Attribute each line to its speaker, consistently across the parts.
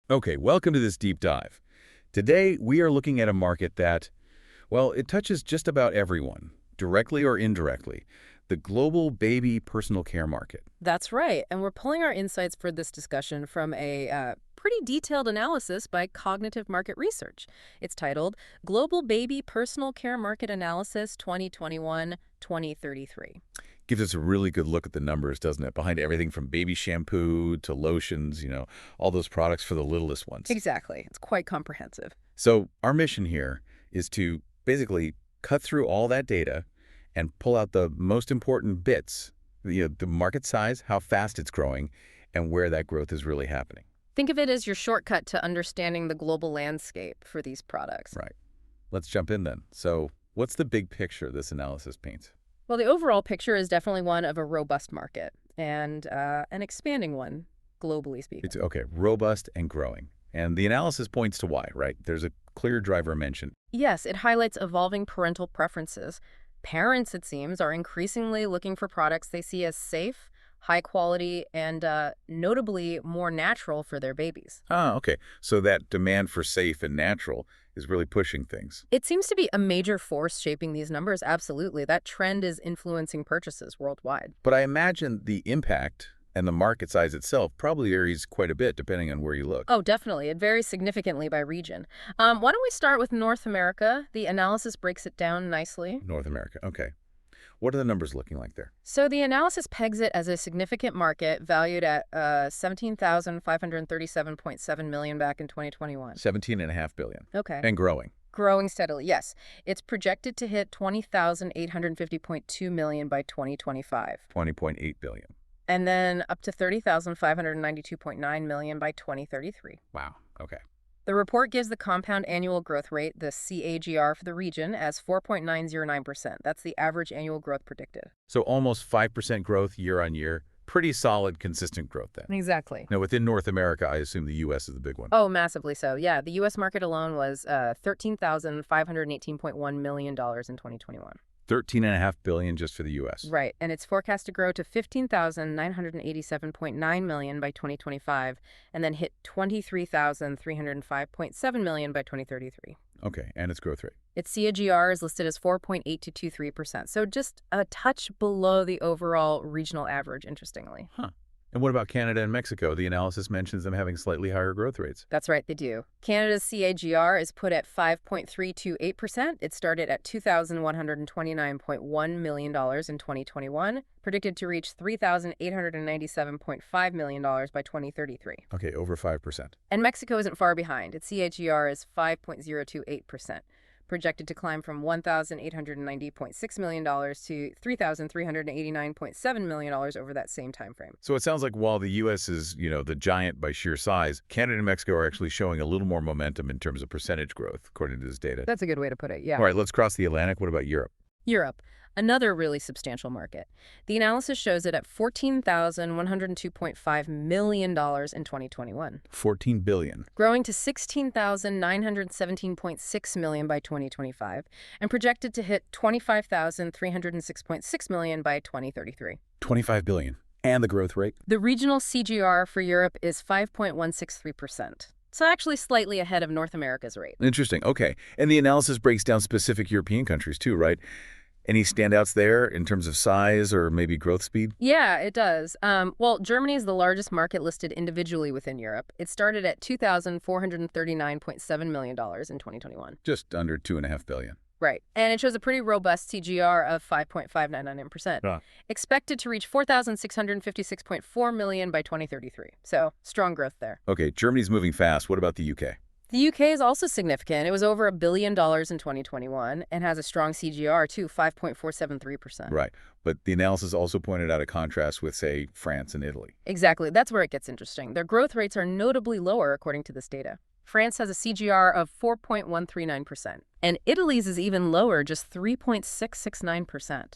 Speaker 1: Okay, welcome to this deep dive. Today, we are looking at a market that, well, it touches just about everyone, directly or indirectly. The global baby personal care market.
Speaker 2: That's right. And we're pulling our insights for this discussion from a pretty detailed analysis by Cognitive Market Research. It's titled Global Baby Personal Care Market Analysis 2021-2033.
Speaker 1: Gives us a really good look at the numbers, doesn't it? Behind everything from baby shampoo to lotions, all those products for the littlest ones.
Speaker 2: Exactly. It's quite comprehensive.
Speaker 1: So our mission here is to basically cut through all that data and pull out the most important bits, the market size, how fast it's growing, and where that growth is really happening.
Speaker 2: Think of it as your shortcut to understanding the global landscape for these products.
Speaker 1: Right. Let's jump in then. So what's the big picture this analysis paints?
Speaker 2: Well, the overall picture is definitely one of a robust market and an expanding one, globally speaking.
Speaker 1: It's, okay, robust and growing. And the analysis points to why, right? There's a clear driver mentioned.
Speaker 2: Yes, it highlights evolving parental preferences. Parents, it seems, are increasingly looking for products they see as safe, high quality, and notably more natural for their babies.
Speaker 1: Ah, okay. So that demand for safe and natural is really pushing things.
Speaker 2: It seems to be a major force shaping these numbers, absolutely. That trend is influencing purchases worldwide.
Speaker 1: But I imagine the impact and the market size itself probably varies quite a bit depending on where you look.
Speaker 2: Oh, definitely. It varies significantly by region. Why don't we start with North America? The analysis breaks it down nicely.
Speaker 1: North America, okay. What are the numbers looking like there?
Speaker 2: So the analysis pegs it as a significant market valued at 17,537.7 million back in 2021.
Speaker 1: 17.5 billion.
Speaker 2: Okay.
Speaker 1: And growing.
Speaker 2: Growing steadily, yes. It's projected to hit 20,850.2 million by 2025.
Speaker 1: 20.8 billion.
Speaker 2: And then up to 30,592.9 million by 2033.
Speaker 1: Wow, okay.
Speaker 2: The report gives the compound annual growth rate, the CAGR for the region, as 4.909%. That's the average annual growth predicted.
Speaker 1: So almost 5% growth year on year. Pretty solid, consistent growth then.
Speaker 2: Exactly.
Speaker 1: Now, within North America, I assume the U.S. is the big one.
Speaker 2: Oh, massively so. Yeah, the U.S. market alone was $13,518.1 million in 2021.
Speaker 1: 13.5 billion just for the U.S.
Speaker 2: Right, and it's forecast to grow to 15,987.9 million by 2025, and then hit 23,305.7 million by 2033.
Speaker 1: Okay, and its growth rate.
Speaker 2: Its CAGR is listed as 4.8 to 23%, so just a touch below the overall regional average, interestingly.
Speaker 1: Huh. And what about Canada and Mexico? The analysis mentions them having slightly higher growth rates.
Speaker 2: That's right, they do. Canada's CAGR is put at 5.328%. It started at $2,129.1 million in 2021, predicted to reach $3,897.5 million by 2033.
Speaker 1: Okay, over 5%.
Speaker 2: And Mexico isn't far behind. Its CAGR is 5.028%. Projected to climb from $1,890.6 million to $3,389.7 million over that same time frame.
Speaker 1: So it sounds like while the U.S. is, the giant by sheer size, Canada and Mexico are actually showing a little more momentum in terms of percentage growth, according to this data.
Speaker 2: That's a good way to put it, yeah.
Speaker 1: All right, let's cross the Atlantic. What about Europe?
Speaker 2: Europe, another really substantial market. The analysis shows it at $14,102.5 million in 2021.
Speaker 1: 14 billion.
Speaker 2: Growing to $16,917.6 million by 2025, and projected to hit $25,306.6 million by 2033.
Speaker 1: 25 billion. And the growth rate?
Speaker 2: The regional CGR for Europe is 5.163%. So actually slightly ahead of North America's rate.
Speaker 1: Interesting. Okay. And the analysis breaks down specific European countries too, right? Any standouts there in terms of size or maybe growth speed?
Speaker 2: Yeah, it does. Well, Germany is the largest market listed individually within Europe. It started at $2,439.7 million in 2021.
Speaker 1: Just under 2.5 billion.
Speaker 2: Right. And it shows a pretty robust CGR of 5.599%.
Speaker 1: Ah.
Speaker 2: Expected to reach 4,656.4 million by 2033. So strong growth there.
Speaker 1: Okay, Germany's moving fast. What about the UK?
Speaker 2: The UK is also significant. It was over $1 billion in 2021 and has a strong CGR too, 5.473%.
Speaker 1: Right. But the analysis also pointed out a contrast with, say, France and Italy.
Speaker 2: Exactly. That's where it gets interesting. Their growth rates are notably lower according to this data. France has a CGR of 4.139%, and Italy's is even lower, just 3.669%.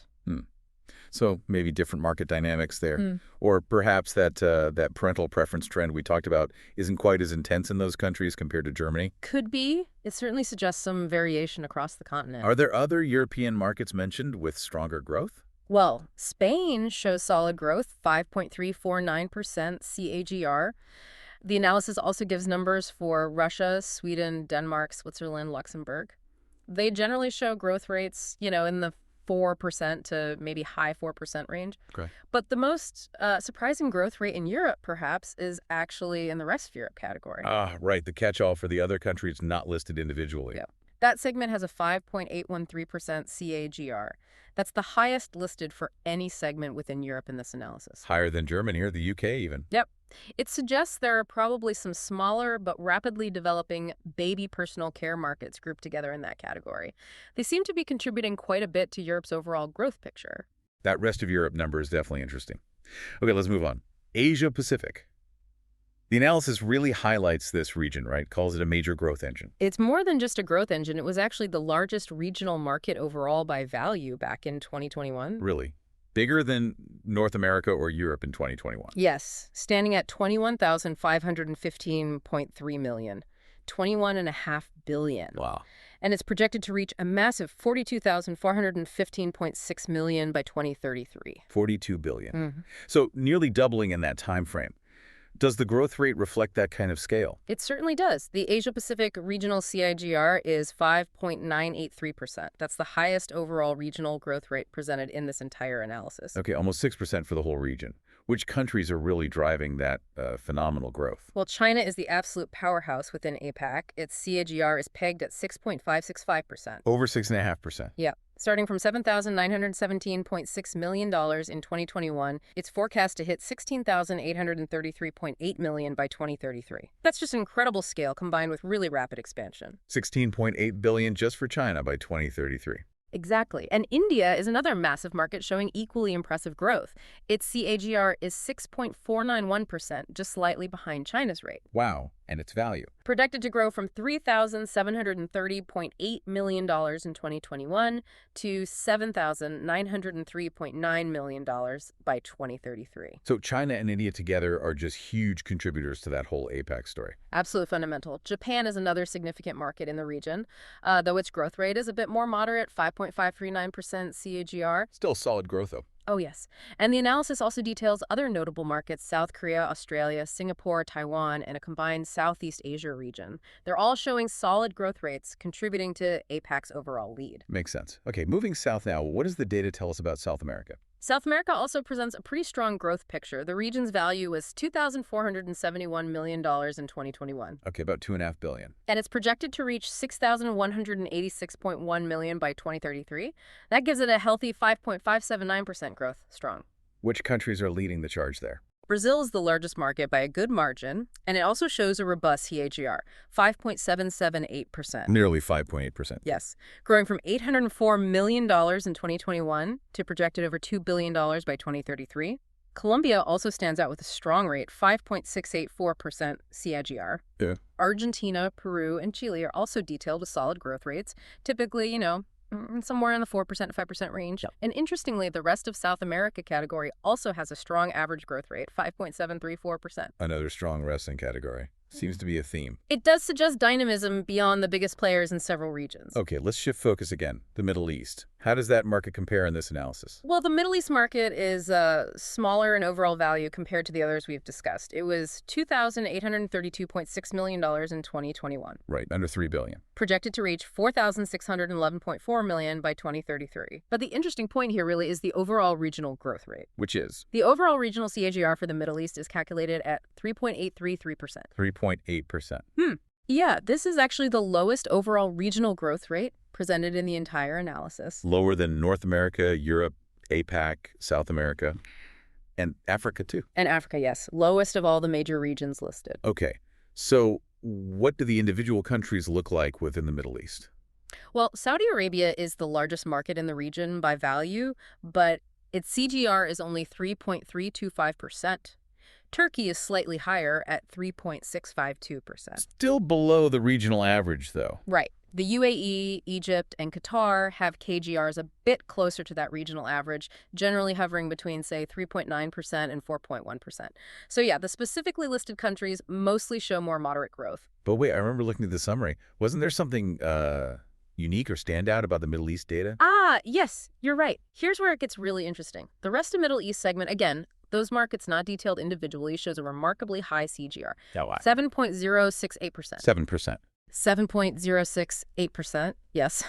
Speaker 1: So maybe different market dynamics there. Or perhaps that parental preference trend we talked about isn't quite as intense in those countries compared to Germany.
Speaker 2: Could be. It certainly suggests some variation across the continent.
Speaker 1: Are there other European markets mentioned with stronger growth?
Speaker 2: Well, Spain shows solid growth, 5.349% CAGR. The analysis also gives numbers for Russia, Sweden, Denmark, Switzerland, Luxembourg. They generally show growth rates, in the 4% to maybe high 4% range.
Speaker 1: Okay.
Speaker 2: But the most surprising growth rate in Europe, perhaps, is actually in the rest of Europe category.
Speaker 1: Ah, right, the catch-all for the other countries not listed individually.
Speaker 2: Yeah. That segment has a 5.813% CAGR. That's the highest listed for any segment within Europe in this analysis.
Speaker 1: Higher than Germany or the UK even.
Speaker 2: Yep. It suggests there are probably some smaller but rapidly developing baby personal care markets grouped together in that category. They seem to be contributing quite a bit to Europe's overall growth picture.
Speaker 1: That rest of Europe number is definitely interesting. Okay, let's move on. Asia Pacific. The analysis really highlights this region, right? Calls it a major growth engine.
Speaker 2: It's more than just a growth engine. It was actually the largest regional market overall by value back in 2021.
Speaker 1: Really? Bigger than North America or Europe in 2021?
Speaker 2: Yes, standing at 21,515.3 million. 21.5 billion.
Speaker 1: Wow.
Speaker 2: And it's projected to reach a massive 42,415.6 million by 2033.
Speaker 1: 42 billion.
Speaker 2: Mm-hmm.
Speaker 1: So nearly doubling in that time frame. Does the growth rate reflect that kind of scale?
Speaker 2: It certainly does. The Asia-Pacific regional CIGR is 5.983%. That's the highest overall regional growth rate presented in this entire analysis.
Speaker 1: Okay, almost 6% for the whole region. Which countries are really driving that phenomenal growth?
Speaker 2: Well, China is the absolute powerhouse within APAC. Its CAGR is pegged at 6.565%.
Speaker 1: Over 6.5%.
Speaker 2: Yeah. Starting from $7,917.6 million in 2021, it's forecast to hit $16,833.8 million by 2033. That's just an incredible scale combined with really rapid expansion.
Speaker 1: 16.8 billion just for China by 2033.
Speaker 2: Exactly. And India is another massive market showing equally impressive growth. Its CAGR is 6.491%, just slightly behind China's rate.
Speaker 1: Wow, and its value.
Speaker 2: Projected to grow from $3,730.8 million in 2021 to $7,903.9 million by 2033.
Speaker 1: So China and India together are just huge contributors to that whole APAC story.
Speaker 2: Absolutely fundamental. Japan is another significant market in the region, though its growth rate is a bit more moderate, 5.539% CAGR.
Speaker 1: Still solid growth, though.
Speaker 2: Oh, yes. And the analysis also details other notable markets: South Korea, Australia, Singapore, Taiwan, and a combined Southeast Asia region. They're all showing solid growth rates, contributing to APAC's overall lead.
Speaker 1: Makes sense. Okay, moving south now, what does the data tell us about South America?
Speaker 2: South America also presents a pretty strong growth picture. The region's value was $2,471 million in 2021.
Speaker 1: Okay, about 2.5 billion.
Speaker 2: And it's projected to reach $6,186.1 million by 2033. That gives it a healthy 5.579% growth. Strong.
Speaker 1: Which countries are leading the charge there?
Speaker 2: Brazil is the largest market by a good margin, and it also shows a robust CAGR, 5.778%.
Speaker 1: Nearly 5.8%.
Speaker 2: Yes, growing from $804 million in 2021 to projected over $2 billion by 2033. Colombia also stands out with a strong rate, 5.684% CAGR.
Speaker 1: Yeah.
Speaker 2: Argentina, Peru, and Chile are also detailed with solid growth rates, typically, somewhere in the 4% to 5% range. Yep. And interestingly, the rest of South America category also has a strong average growth rate, 5.734%.
Speaker 1: Another strong resting category. Seems to be a theme.
Speaker 2: It does suggest dynamism beyond the biggest players in several regions.
Speaker 1: Okay, let's shift focus again. The Middle East. How does that market compare in this analysis?
Speaker 2: Well, the Middle East market is smaller in overall value compared to the others we've discussed. It was $2,832.6 million in 2021.
Speaker 1: Right, under $3 billion.
Speaker 2: Projected to reach $4,611.4 million by 2033. But the interesting point here really is the overall regional growth rate.
Speaker 1: Which is?
Speaker 2: The overall regional CAGR for the Middle East is calculated at 3.833%.
Speaker 1: 3.8%.
Speaker 2: Yeah, this is actually the lowest overall regional growth rate presented in the entire analysis.
Speaker 1: Lower than North America, Europe, APAC, South America, and Africa too.
Speaker 2: And Africa, yes. Lowest of all the major regions listed.
Speaker 1: Okay, so what do the individual countries look like within the Middle East?
Speaker 2: Well, Saudi Arabia is the largest market in the region by value, but its CGR is only 3.325%. Turkey is slightly higher at 3.652%.
Speaker 1: Still below the regional average, though.
Speaker 2: Right. The UAE, Egypt, and Qatar have KGRs a bit closer to that regional average, generally hovering between, say, 3.9% and 4.1%. So yeah, the specifically listed countries mostly show more moderate growth.
Speaker 1: But wait, I remember looking at the summary. Wasn't there something unique or standout about the Middle East data?
Speaker 2: Yes, you're right. Here's where it gets really interesting. The rest of Middle East segment, again, Those markets not detailed individually shows a remarkably high CGR.
Speaker 1: Oh, wow.
Speaker 2: 7.068%.
Speaker 1: 7%.
Speaker 2: 7.068%, yes.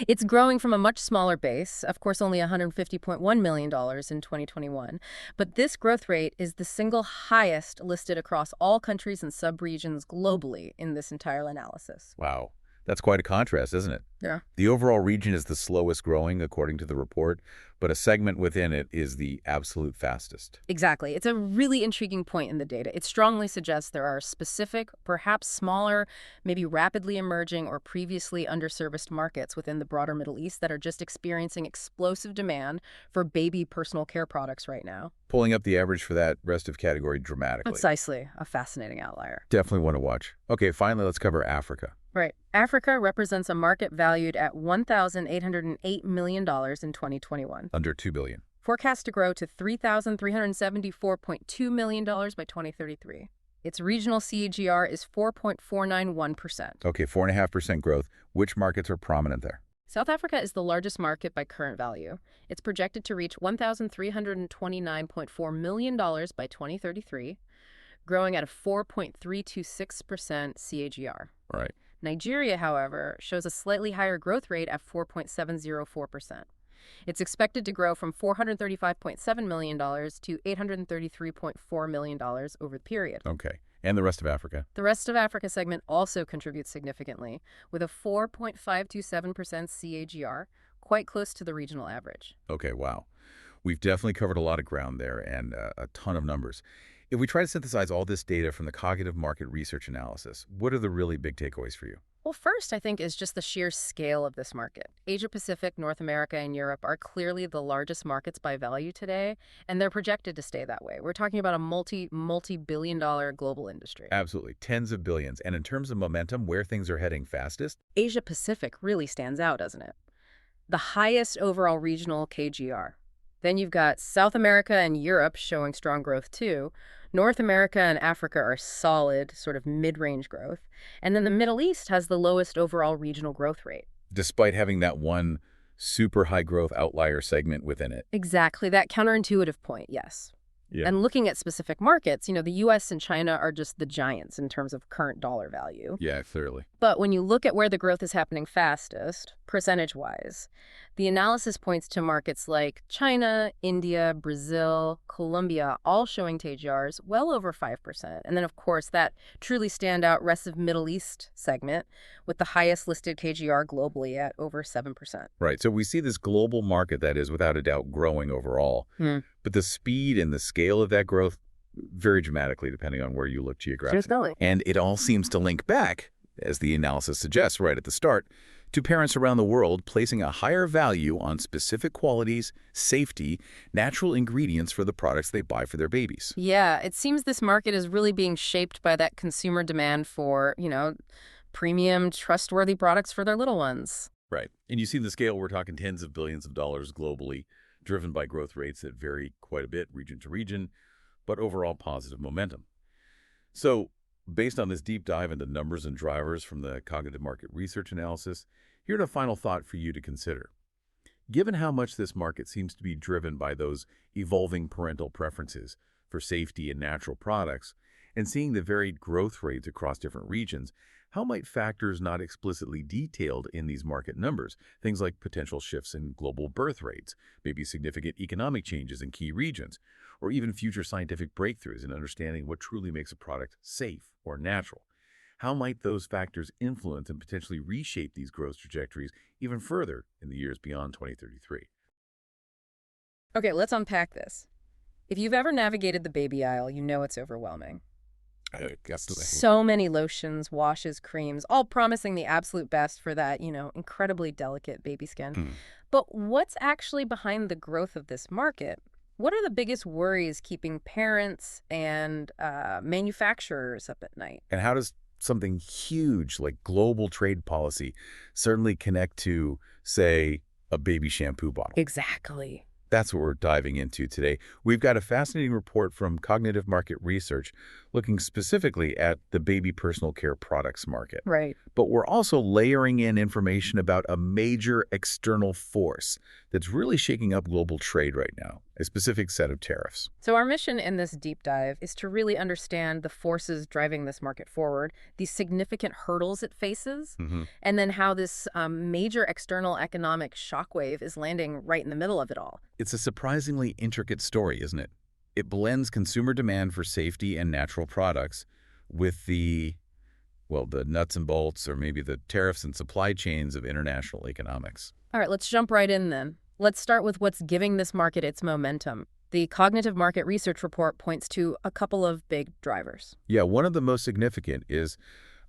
Speaker 2: It's growing from a much smaller base, of course only $150.1 million in 2021. But this growth rate is the single highest listed across all countries and subregions globally in this entire analysis.
Speaker 1: Wow. That's quite a contrast, isn't it?
Speaker 2: Yeah.
Speaker 1: The overall region is the slowest growing, according to the report, but a segment within it is the absolute fastest.
Speaker 2: Exactly. It's a really intriguing point in the data. It strongly suggests there are specific, perhaps smaller, maybe rapidly emerging or previously underserviced markets within the broader Middle East that are just experiencing explosive demand for baby personal care products right now.
Speaker 1: Pulling up the average for that rest of category dramatically.
Speaker 2: Precisely. A fascinating outlier.
Speaker 1: Definitely want to watch. Okay, finally, let's cover Africa.
Speaker 2: Right. Africa represents a market valued at $1,808 million in 2021.
Speaker 1: Under $2 billion.
Speaker 2: Forecast to grow to $3,374.2 million by 2033. Its regional CAGR is 4.491%.
Speaker 1: Okay, 4.5% growth. Which markets are prominent there?
Speaker 2: South Africa is the largest market by current value. It's projected to reach $1,329.4 million by 2033, growing at a 4.326% CAGR.
Speaker 1: Right.
Speaker 2: Nigeria, however, shows a slightly higher growth rate at 4.704%. It's expected to grow from $435.7 million to $833.4 million over the period.
Speaker 1: Okay. And the rest of Africa?
Speaker 2: The rest of Africa segment also contributes significantly, with a 4.527% CAGR, quite close to the regional average.
Speaker 1: Okay, wow. We've definitely covered a lot of ground there and a ton of numbers. If we try to synthesize all this data from the cognitive market research analysis, what are the really big takeaways for you?
Speaker 2: Well, first, I think, is just the sheer scale of this market. Asia-Pacific, North America, and Europe are clearly the largest markets by value today, and they're projected to stay that way. We're talking about a multi-billion-dollar global industry.
Speaker 1: Absolutely. Tens of billions. And in terms of momentum, where things are heading fastest?
Speaker 2: Asia-Pacific really stands out, doesn't it? The highest overall regional KGR. Then you've got South America and Europe showing strong growth too. North America and Africa are solid, sort of mid-range growth. And then the Middle East has the lowest overall regional growth rate.
Speaker 1: Despite having that one super high growth outlier segment within it.
Speaker 2: Exactly, that counterintuitive point, yes.
Speaker 1: Yeah.
Speaker 2: And looking at specific markets, the US and China are just the giants in terms of current dollar value.
Speaker 1: Yeah, clearly.
Speaker 2: But when you look at where the growth is happening fastest, percentage-wise, the analysis points to markets like China, India, Brazil, Colombia, all showing KGRs well over 5%. And then, of course, that truly standout rest of Middle East segment with the highest listed KGR globally at over 7%.
Speaker 1: Right. So we see this global market that is without a doubt growing overall. But the speed and the scale of that growth vary dramatically depending on where you look geographically. And it all seems to link back, as the analysis suggests right at the start, to parents around the world placing a higher value on specific qualities, safety, natural ingredients for the products they buy for their babies.
Speaker 2: Yeah, it seems this market is really being shaped by that consumer demand for, premium, trustworthy products for their little ones.
Speaker 1: Right. And you see the scale, we're talking tens of billions of dollars globally, driven by growth rates that vary quite a bit region to region, but overall positive momentum. So, based on this deep dive into numbers and drivers from the cognitive market research analysis, here's a final thought for you to consider. Given how much this market seems to be driven by those evolving parental preferences for safety and natural products, and seeing the varied growth rates across different regions, how might factors not explicitly detailed in these market numbers, things like potential shifts in global birth rates, maybe significant economic changes in key regions, or even future scientific breakthroughs in understanding what truly makes a product safe or natural, how might those factors influence and potentially reshape these growth trajectories even further in the years beyond 2033?
Speaker 2: Okay, let's unpack this. If you've ever navigated the baby aisle, you know it's overwhelming. So many lotions, washes, creams, all promising the absolute best for that, incredibly delicate baby skin. But what's actually behind the growth of this market? What are the biggest worries keeping parents and manufacturers up at night?
Speaker 1: And how does something huge like global trade policy certainly connect to, say, a baby shampoo bottle?
Speaker 2: Exactly.
Speaker 1: That's what we're diving into today. We've got a fascinating report from Cognitive Market Research looking specifically at the baby personal care products market.
Speaker 2: Right.
Speaker 1: But we're also layering in information about a major external force that's really shaking up global trade right now, a specific set of tariffs.
Speaker 2: So our mission in this deep dive is to really understand the forces driving this market forward, these significant hurdles it faces, and then how this major external economic shockwave is landing right in the middle of it all.
Speaker 1: It's a surprisingly intricate story, isn't it? It blends consumer demand for safety and natural products with the nuts and bolts, or maybe the tariffs and supply chains of international economics.
Speaker 2: All right, let's jump right in then. Let's start with what's giving this market its momentum. The Cognitive Market Research Report points to a couple of big drivers.
Speaker 1: Yeah, one of the most significant is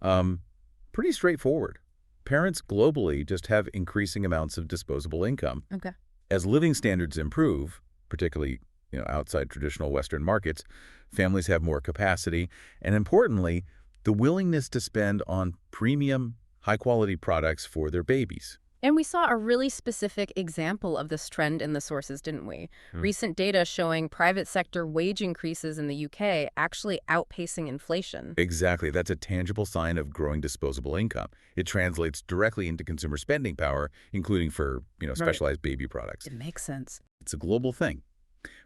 Speaker 1: pretty straightforward. Parents globally just have increasing amounts of disposable income.
Speaker 2: Okay.
Speaker 1: As living standards improve, particularly outside traditional Western markets, families have more capacity, and importantly, the willingness to spend on premium, high-quality products for their babies.
Speaker 2: And we saw a really specific example of this trend in the sources, didn't we? Recent data showing private sector wage increases in the UK actually outpacing inflation.
Speaker 1: Exactly. That's a tangible sign of growing disposable income. It translates directly into consumer spending power, including for, specialized baby products.
Speaker 2: It makes sense.
Speaker 1: It's a global thing.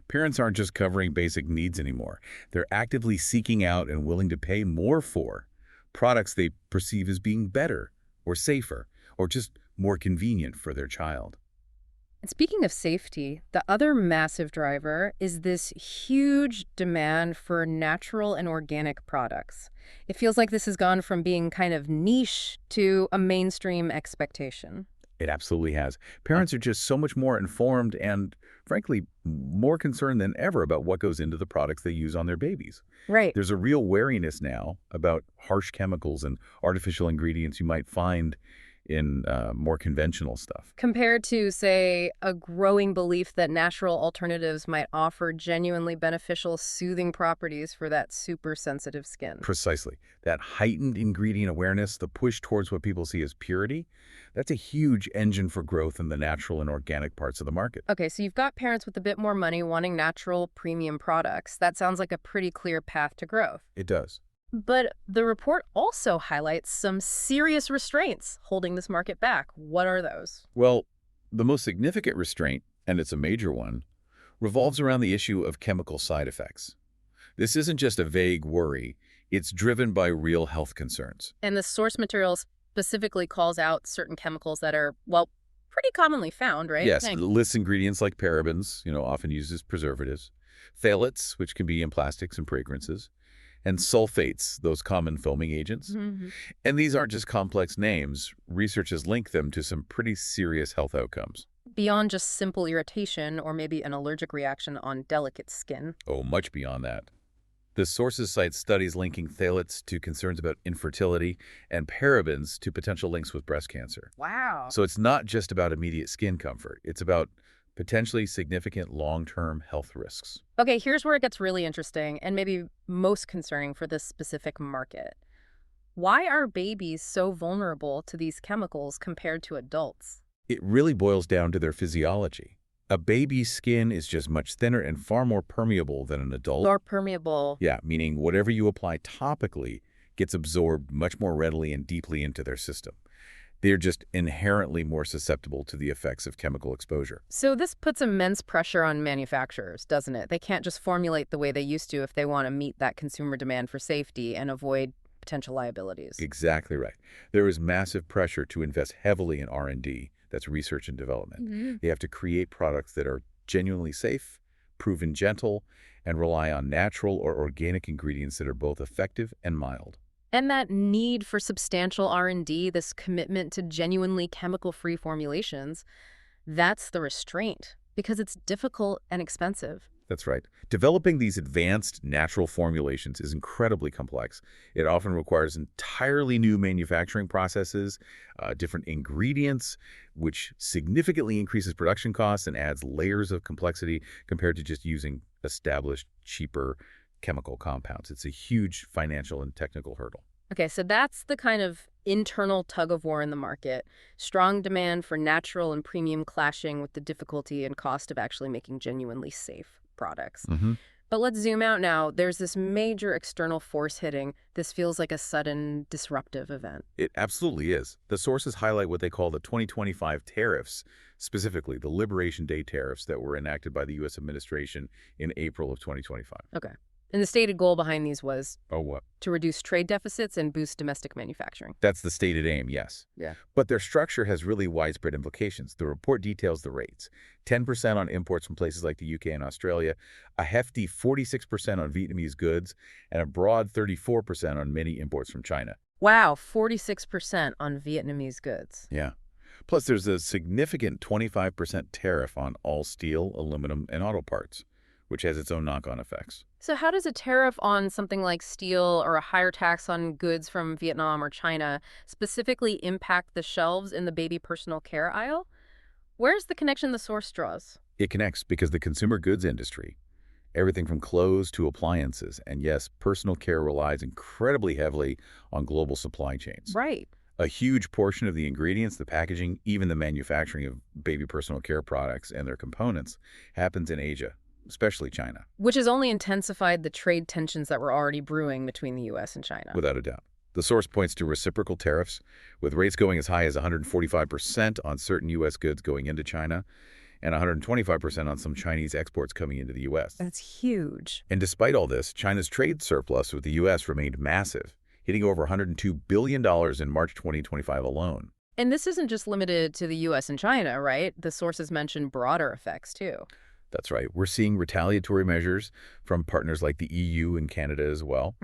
Speaker 1: Parents aren't just covering basic needs anymore. They're actively seeking out and willing to pay more for products they perceive as being better or safer or just more convenient for their child.
Speaker 2: And speaking of safety, the other massive driver is this huge demand for natural and organic products. It feels like this has gone from being kind of niche to a mainstream expectation.
Speaker 1: It absolutely has. Parents are just so much more informed and, frankly, more concerned than ever about what goes into the products they use on their babies.
Speaker 2: Right.
Speaker 1: There's a real wariness now about harsh chemicals and artificial ingredients you might find in more conventional stuff.
Speaker 2: Compared to, say, a growing belief that natural alternatives might offer genuinely beneficial, soothing properties for that super sensitive skin.
Speaker 1: Precisely. That heightened ingredient awareness, the push towards what people see as purity, that's a huge engine for growth in the natural and organic parts of the market.
Speaker 2: Okay, so you've got parents with a bit more money wanting natural premium products. That sounds like a pretty clear path to growth.
Speaker 1: It does.
Speaker 2: But the report also highlights some serious restraints holding this market back. What are those?
Speaker 1: Well, the most significant restraint, and it's a major one, revolves around the issue of chemical side effects. This isn't just a vague worry. It's driven by real health concerns.
Speaker 2: And the source material specifically calls out certain chemicals that are, well, pretty commonly found, right?
Speaker 1: Yes, it lists ingredients like parabens, often used as preservatives, phthalates, which can be in plastics and fragrances, and sulfates, those common foaming agents. And these aren't just complex names. Research has linked them to some pretty serious health outcomes.
Speaker 2: Beyond just simple irritation or maybe an allergic reaction on delicate skin.
Speaker 1: Oh, much beyond that. The sources cite studies linking phthalates to concerns about infertility and parabens to potential links with breast cancer.
Speaker 2: Wow.
Speaker 1: So it's not just about immediate skin comfort. It's about potentially significant long-term health risks.
Speaker 2: Okay, here's where it gets really interesting and maybe most concerning for this specific market. Why are babies so vulnerable to these chemicals compared to adults?
Speaker 1: It really boils down to their physiology. A baby's skin is just much thinner and far more permeable than an adult.
Speaker 2: More permeable.
Speaker 1: Yeah, meaning whatever you apply topically gets absorbed much more readily and deeply into their system. They're just inherently more susceptible to the effects of chemical exposure.
Speaker 2: So this puts immense pressure on manufacturers, doesn't it? They can't just formulate the way they used to if they want to meet that consumer demand for safety and avoid potential liabilities.
Speaker 1: Exactly right. There is massive pressure to invest heavily in R&D, that's research and development. They have to create products that are genuinely safe, proven gentle, and rely on natural or organic ingredients that are both effective and mild.
Speaker 2: And that need for substantial R&D, this commitment to genuinely chemical-free formulations, that's the restraint, because it's difficult and expensive.
Speaker 1: That's right. Developing these advanced natural formulations is incredibly complex. It often requires entirely new manufacturing processes, different ingredients, which significantly increases production costs and adds layers of complexity compared to just using established, cheaper chemical compounds. It's a huge financial and technical hurdle.
Speaker 2: Okay, so that's the kind of internal tug-of-war in the market. Strong demand for natural and premium clashing with the difficulty and cost of actually making genuinely safe products. But let's zoom out now. There's this major external force hitting. This feels like a sudden disruptive event.
Speaker 1: It absolutely is. The sources highlight what they call the 2025 tariffs, specifically the Liberation Day tariffs that were enacted by the U.S. administration in April of 2025.
Speaker 2: Okay. And the stated goal behind these was
Speaker 1: Oh, what?
Speaker 2: to reduce trade deficits and boost domestic manufacturing.
Speaker 1: That's the stated aim, yes.
Speaker 2: Yeah.
Speaker 1: But their structure has really widespread implications. The report details the rates. 10% on imports from places like the UK and Australia, a hefty 46% on Vietnamese goods, and a broad 34% on many imports from China.
Speaker 2: Wow, 46% on Vietnamese goods.
Speaker 1: Yeah. Plus, there's a significant 25% tariff on all steel, aluminum, and auto parts, which has its own knock-on effects.
Speaker 2: So how does a tariff on something like steel or a higher tax on goods from Vietnam or China specifically impact the shelves in the baby personal care aisle? Where's the connection the source draws?
Speaker 1: It connects because the consumer goods industry, everything from clothes to appliances, and yes, personal care relies incredibly heavily on global supply chains.
Speaker 2: Right.
Speaker 1: A huge portion of the ingredients, the packaging, even the manufacturing of baby personal care products and their components happens in Asia, especially China.
Speaker 2: Which has only intensified the trade tensions that were already brewing between the U.S. and China.
Speaker 1: Without a doubt. The source points to reciprocal tariffs, with rates going as high as 145% on certain U.S. goods going into China and 125% on some Chinese exports coming into the U.S.
Speaker 2: That's huge.
Speaker 1: And despite all this, China's trade surplus with the U.S. remained massive, hitting over $102 billion in March 2025 alone.
Speaker 2: And this isn't just limited to the U.S. and China, right? The sources mention broader effects, too.
Speaker 1: That's right. We're seeing retaliatory measures from partners like the EU and Canada as well.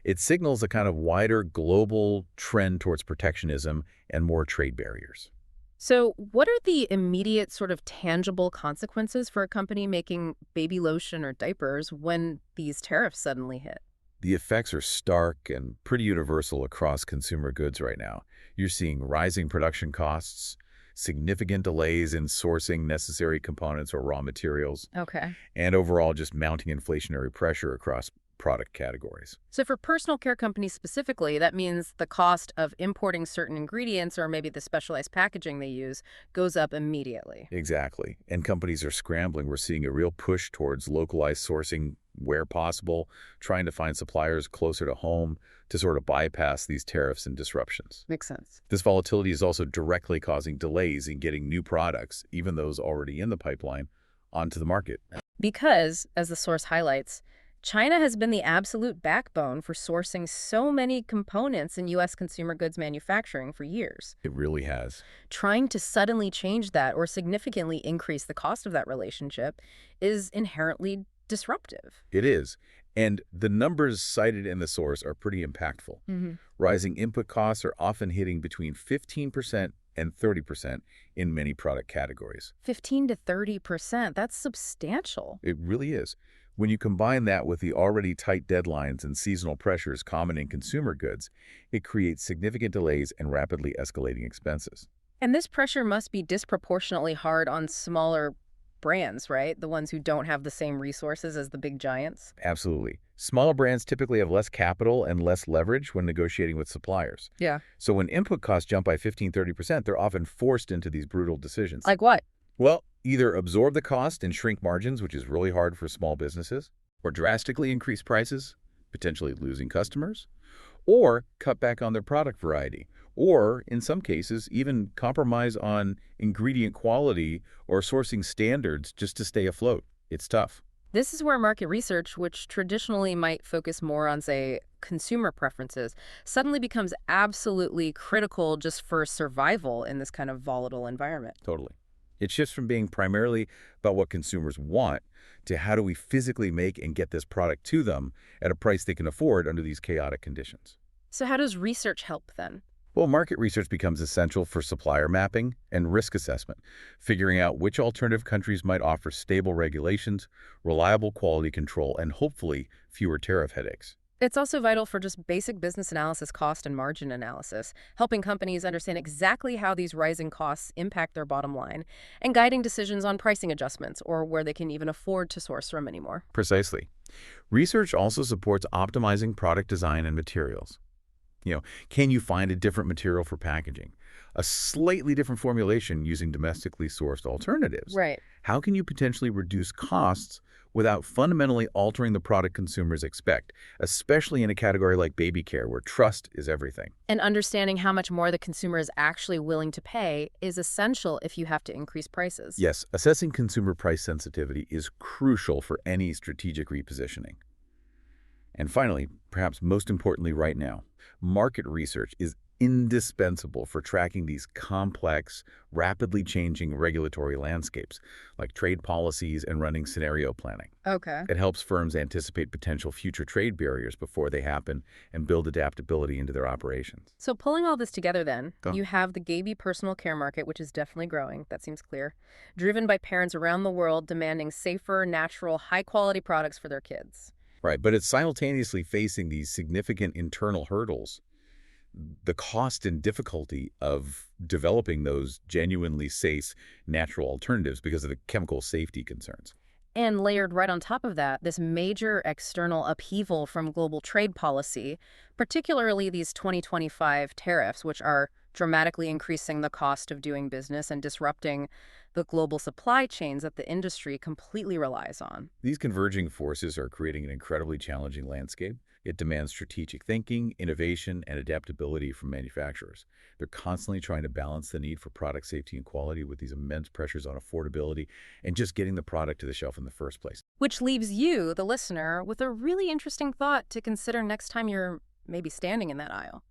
Speaker 1: It signals a kind of wider global trend towards protectionism and more trade barriers.
Speaker 2: So what are the immediate sort of tangible consequences for a company making baby lotion or diapers when these tariffs suddenly hit?
Speaker 1: The effects are stark and pretty universal across consumer goods right now. You're seeing rising production costs, significant delays in sourcing necessary components or raw materials,
Speaker 2: Okay.
Speaker 1: and overall just mounting inflationary pressure across product categories.
Speaker 2: So for personal care companies specifically, that means the cost of importing certain ingredients or maybe the specialized packaging they use goes up immediately.
Speaker 1: Exactly. And companies are scrambling. We're seeing a real push towards localized sourcing where possible, trying to find suppliers closer to home to sort of bypass these tariffs and disruptions.
Speaker 2: Makes sense.
Speaker 1: This volatility is also directly causing delays in getting new products, even those already in the pipeline, onto the market.
Speaker 2: Because, as the source highlights, China has been the absolute backbone for sourcing so many components in U.S. consumer goods manufacturing for years.
Speaker 1: It really has.
Speaker 2: Trying to suddenly change that or significantly increase the cost of that relationship is inherently disruptive.
Speaker 1: It is. And the numbers cited in the source are pretty impactful. Rising input costs are often hitting between 15% and 30% in many product categories.
Speaker 2: 15 to 30%, that's substantial.
Speaker 1: It really is. When you combine that with the already tight deadlines and seasonal pressures common in consumer goods, it creates significant delays and rapidly escalating expenses.
Speaker 2: And this pressure must be disproportionately hard on smaller brands, right? The ones who don't have the same resources as the big giants.
Speaker 1: Absolutely. Smaller brands typically have less capital and less leverage when negotiating with suppliers.
Speaker 2: Yeah.
Speaker 1: So when input costs jump by 15–30%, they're often forced into these brutal decisions.
Speaker 2: Like what?
Speaker 1: Well, either absorb the cost and shrink margins, which is really hard for small businesses, or drastically increase prices, potentially losing customers, or cut back on their product variety, or in some cases, even compromise on ingredient quality or sourcing standards just to stay afloat. It's tough.
Speaker 2: This is where market research, which traditionally might focus more on, say, consumer preferences, suddenly becomes absolutely critical just for survival in this kind of volatile environment.
Speaker 1: Totally. It shifts from being primarily about what consumers want to how do we physically make and get this product to them at a price they can afford under these chaotic conditions.
Speaker 2: So how does research help then?
Speaker 1: Well, market research becomes essential for supplier mapping and risk assessment, figuring out which alternative countries might offer stable regulations, reliable quality control, and hopefully fewer tariff headaches.
Speaker 2: It's also vital for just basic business analysis, cost and margin analysis, helping companies understand exactly how these rising costs impact their bottom line, and guiding decisions on pricing adjustments or where they can even afford to source from anymore.
Speaker 1: Precisely. Research also supports optimizing product design and materials. Can you find a different material for packaging? A slightly different formulation using domestically sourced alternatives?
Speaker 2: Right.
Speaker 1: How can you potentially reduce costs without fundamentally altering the product consumers expect, especially in a category like baby care where trust is everything.
Speaker 2: And understanding how much more the consumer is actually willing to pay is essential if you have to increase prices.
Speaker 1: Yes, assessing consumer price sensitivity is crucial for any strategic repositioning. And finally, perhaps most importantly right now, market research is indispensable for tracking these complex, rapidly changing regulatory landscapes, like trade policies and running scenario planning.
Speaker 2: Okay.
Speaker 1: It helps firms anticipate potential future trade barriers before they happen and build adaptability into their operations.
Speaker 2: So pulling all this together then,
Speaker 1: Go.
Speaker 2: you have the Gaby personal care market, which is definitely growing, that seems clear, driven by parents around the world demanding safer, natural, high-quality products for their kids.
Speaker 1: Right, but it's simultaneously facing these significant internal hurdles. The cost and difficulty of developing those genuinely safe, natural alternatives because of the chemical safety concerns.
Speaker 2: And layered right on top of that, this major external upheaval from global trade policy, particularly these 2025 tariffs, which are dramatically increasing the cost of doing business and disrupting the global supply chains that the industry completely relies on.
Speaker 1: These converging forces are creating an incredibly challenging landscape. It demands strategic thinking, innovation, and adaptability from manufacturers. They're constantly trying to balance the need for product safety and quality with these immense pressures on affordability and just getting the product to the shelf in the first place.
Speaker 2: Which leaves you, the listener, with a really interesting thought to consider next time you're maybe standing in that aisle.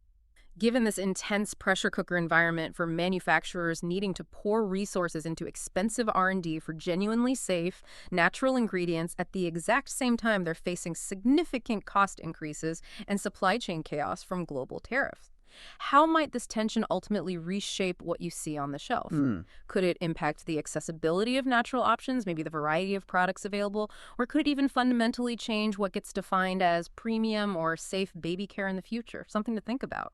Speaker 2: Given this intense pressure cooker environment for manufacturers needing to pour resources into expensive R&D for genuinely safe, natural ingredients at the exact same time they're facing significant cost increases and supply chain chaos from global tariffs. How might this tension ultimately reshape what you see on the shelf? Could it impact the accessibility of natural options, maybe the variety of products available, or could it even fundamentally change what gets defined as premium or safe baby care in the future? Something to think about.